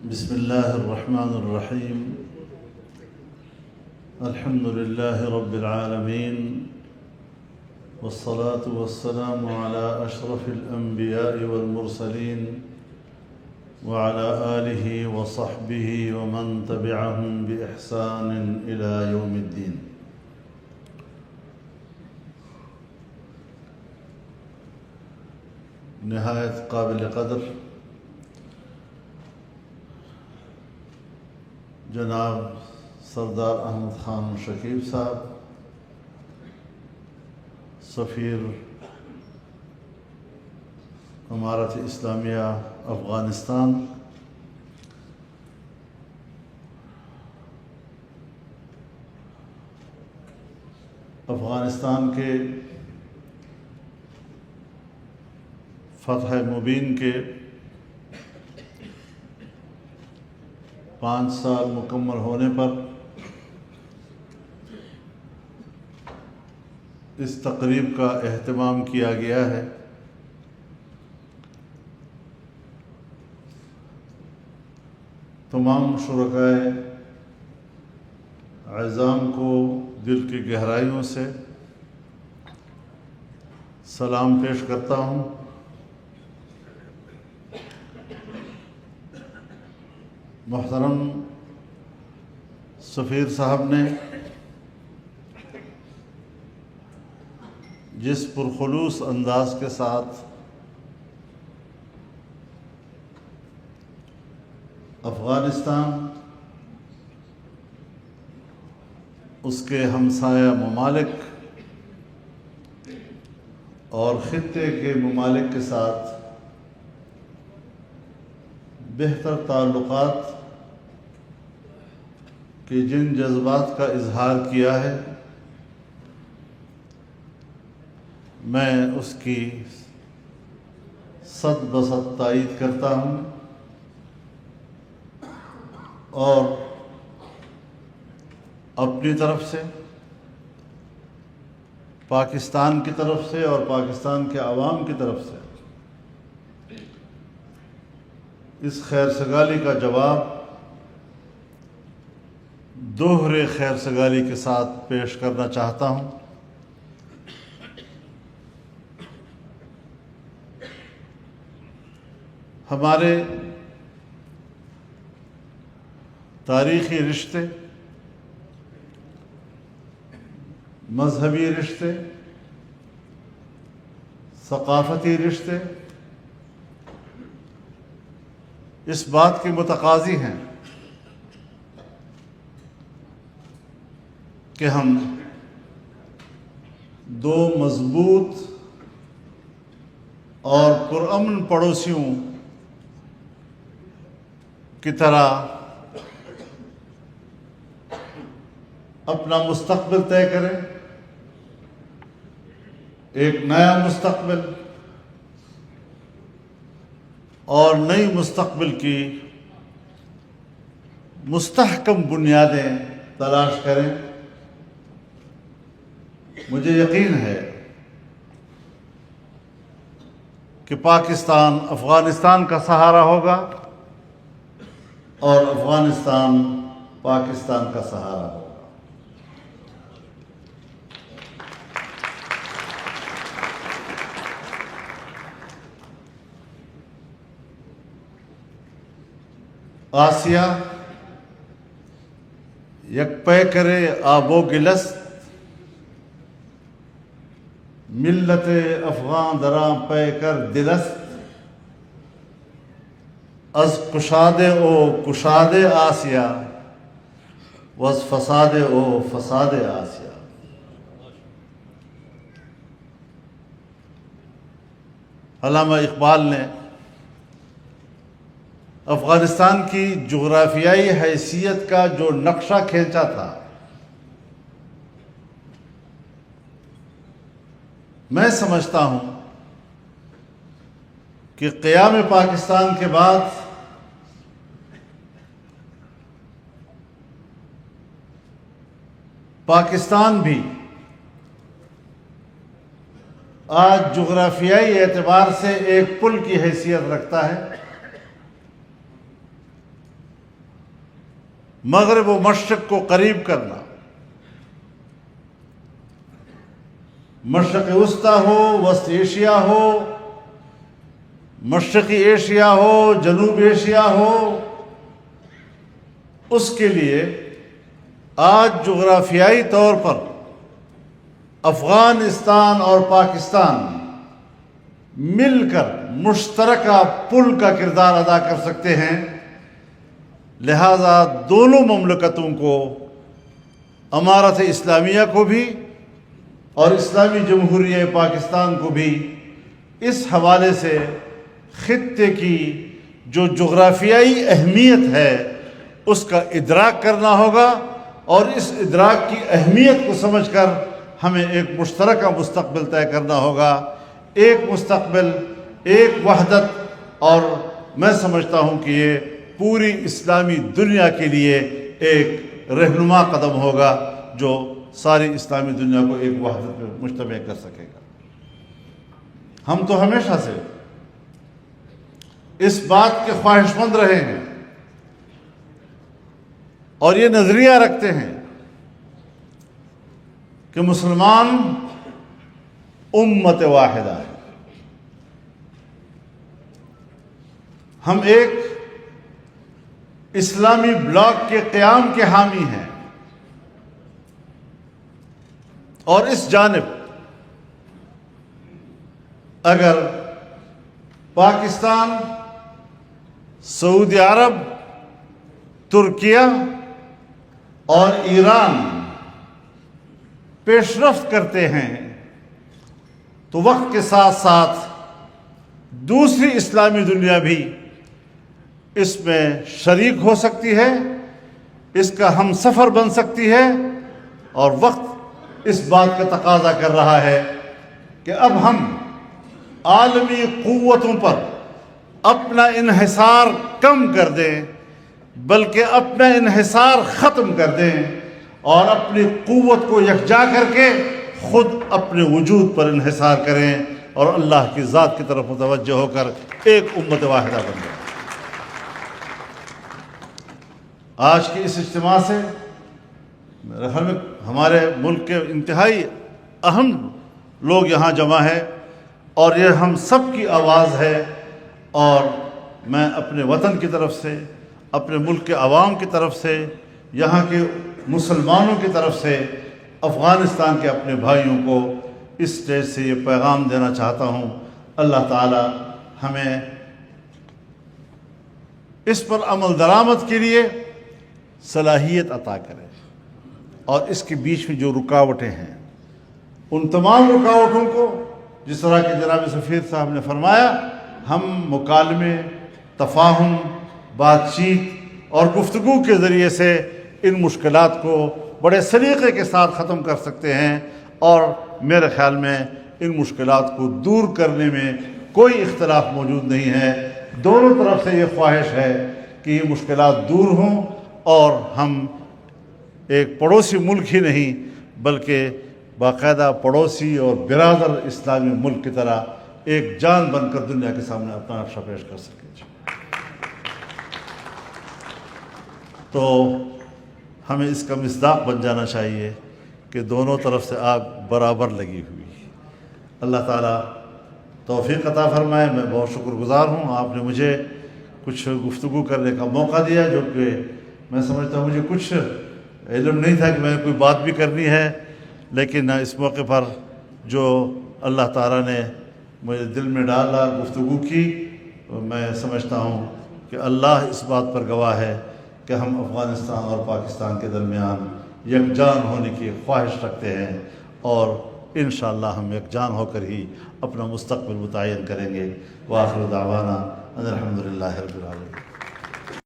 بسم الله الرحمن الرحيم. الحمد لله رب العالمين، والصلاة والسلام على أشرف الأنبياء والمرسلين وعلى آله وصحبه ومن تبعهم بإحسان إلى يوم الدين. نہایت قابل قدر جناب سردار احمد خان شکیب صاحب، سفیر امارت اسلامیہ افغانستان، افغانستان کے فتح مبین کے 5 سال مکمل ہونے پر اس تقریب کا اہتمام کیا گیا ہے۔ تمام شرکائے اعزام کو دل کی گہرائیوں سے سلام پیش کرتا ہوں۔ محترم سفیر صاحب نے جس پرخلوص انداز کے ساتھ افغانستان، اس کے ہمسایہ ممالک اور خطے کے ممالک کے ساتھ بہتر تعلقات کے جن جذبات کا اظہار کیا ہے، میں اس کی صد بصد تائید کرتا ہوں اور اپنی طرف سے، پاکستان کی طرف سے اور پاکستان کے عوام کی طرف سے اس خیر سگالی کا جواب دوہرے خیر سگالی کے ساتھ پیش کرنا چاہتا ہوں۔ ہمارے تاریخی رشتے، مذہبی رشتے، ثقافتی رشتے اس بات کے متقاضی ہیں کہ ہم دو مضبوط اور پرامن پڑوسیوں کی طرح اپنا مستقبل طے کریں، ایک نیا مستقبل اور نئی مستقبل کی مستحکم بنیادیں تلاش کریں۔ مجھے یقین ہے کہ پاکستان افغانستان کا سہارا ہوگا اور افغانستان پاکستان کا سہارا ہوگا۔ آسیہ یک پے کرے آب و گلست، ملت افغان دراں پے کر دلست، از کشاد او کشاد آسیہ وز فساد او فساد آسیہ۔ علامہ اقبال نے افغانستان کی جغرافیائی حیثیت کا جو نقشہ کھینچا تھا، میں سمجھتا ہوں کہ قیام پاکستان کے بعد پاکستان بھی آج جغرافیائی اعتبار سے ایک پل کی حیثیت رکھتا ہے مغرب و مشرق کو قریب کرنا، مشرق وسطی ہو، وسط ایشیا ہو، مشرقی ایشیا ہو، جنوب ایشیا ہو، اس کے لیے آج جغرافیائی طور پر افغانستان اور پاکستان مل کر مشترکہ پل کا کردار ادا کر سکتے ہیں۔ لہذا دونوں مملکتوں کو، امارت اسلامیہ کو بھی اور اسلامی جمہوریہ پاکستان کو بھی، اس حوالے سے خطے کی جو جغرافیائی اہمیت ہے اس کا ادراک کرنا ہوگا، اور اس ادراک کی اہمیت کو سمجھ کر ہمیں ایک مشترکہ مستقبل طے کرنا ہوگا، ایک مستقبل، ایک وحدت، اور میں سمجھتا ہوں کہ یہ پوری اسلامی دنیا کے لیے ایک رہنما قدم ہوگا جو ساری اسلامی دنیا کو ایک وحدت میں مجتمع کر سکے گا۔ ہم تو ہمیشہ سے اس بات کے خواہش مند رہے ہیں اور یہ نظریہ رکھتے ہیں کہ مسلمان امت واحدہ ہے، ہم ایک اسلامی بلاک کے قیام کے حامی ہیں، اور اس جانب اگر پاکستان، سعودی عرب، ترکیہ اور ایران پیش رفت کرتے ہیں تو وقت کے ساتھ ساتھ دوسری اسلامی دنیا بھی اس میں شریک ہو سکتی ہے، اس کا ہم سفر بن سکتی ہے، اور وقت اس بات کا تقاضا کر رہا ہے کہ اب ہم عالمی قوتوں پر اپنا انحصار کم کر دیں، بلکہ اپنا انحصار ختم کر دیں، اور اپنی قوت کو یکجا کر کے خود اپنے وجود پر انحصار کریں، اور اللہ کی ذات کی طرف متوجہ ہو کر ایک امت واحدہ بن جائیں۔ آج کے اس اجتماع سے میرے خیال میں ہمارے ملک کے انتہائی اہم لوگ یہاں جمع ہیں، اور یہ ہم سب کی آواز ہے، اور میں اپنے وطن کی طرف سے، اپنے ملک کے عوام کی طرف سے، یہاں کے مسلمانوں کی طرف سے افغانستان کے اپنے بھائیوں کو اس اسٹیج سے یہ پیغام دینا چاہتا ہوں، اللہ تعالی ہمیں اس پر عمل درآمد کے لیے صلاحیت عطا کرے، اور اس کے بیچ میں جو رکاوٹیں ہیں ان تمام رکاوٹوں کو، جس طرح کہ جناب سفیر صاحب نے فرمایا، ہم مکالمے، تفاہم، بات چیت اور گفتگو کے ذریعے سے ان مشکلات کو بڑے سلیقے کے ساتھ ختم کر سکتے ہیں، اور میرے خیال میں ان مشکلات کو دور کرنے میں کوئی اختلاف موجود نہیں ہے۔ دونوں طرف سے یہ خواہش ہے کہ یہ مشکلات دور ہوں، اور ہم ایک پڑوسی ملک ہی نہیں بلکہ باقاعدہ پڑوسی اور برادر اسلامی ملک کی طرح ایک جان بن کر دنیا کے سامنے اپنا نقشہ پیش کر سکیں۔ تو ہمیں اس کا مصداق بن جانا چاہیے کہ دونوں طرف سے آگ برابر لگی ہوئی۔ اللہ تعالیٰ توفیق عطا فرمائے۔ میں بہت شکر گزار ہوں، آپ نے مجھے کچھ گفتگو کرنے کا موقع دیا، جو کہ میں سمجھتا ہوں مجھے کچھ علم نہیں تھا کہ میں نے کوئی بات بھی کرنی ہے، لیکن اس موقع پر جو اللہ تعالیٰ نے مجھے دل میں ڈالا، گفتگو کی، میں سمجھتا ہوں کہ اللہ اس بات پر گواہ ہے کہ ہم افغانستان اور پاکستان کے درمیان یکجان ہونے کی خواہش رکھتے ہیں، اور انشاءاللہ ہم یکجان ہو کر ہی اپنا مستقبل متعین کریں گے۔ وآخر دعوانا ان الحمدللہ رب العالمین۔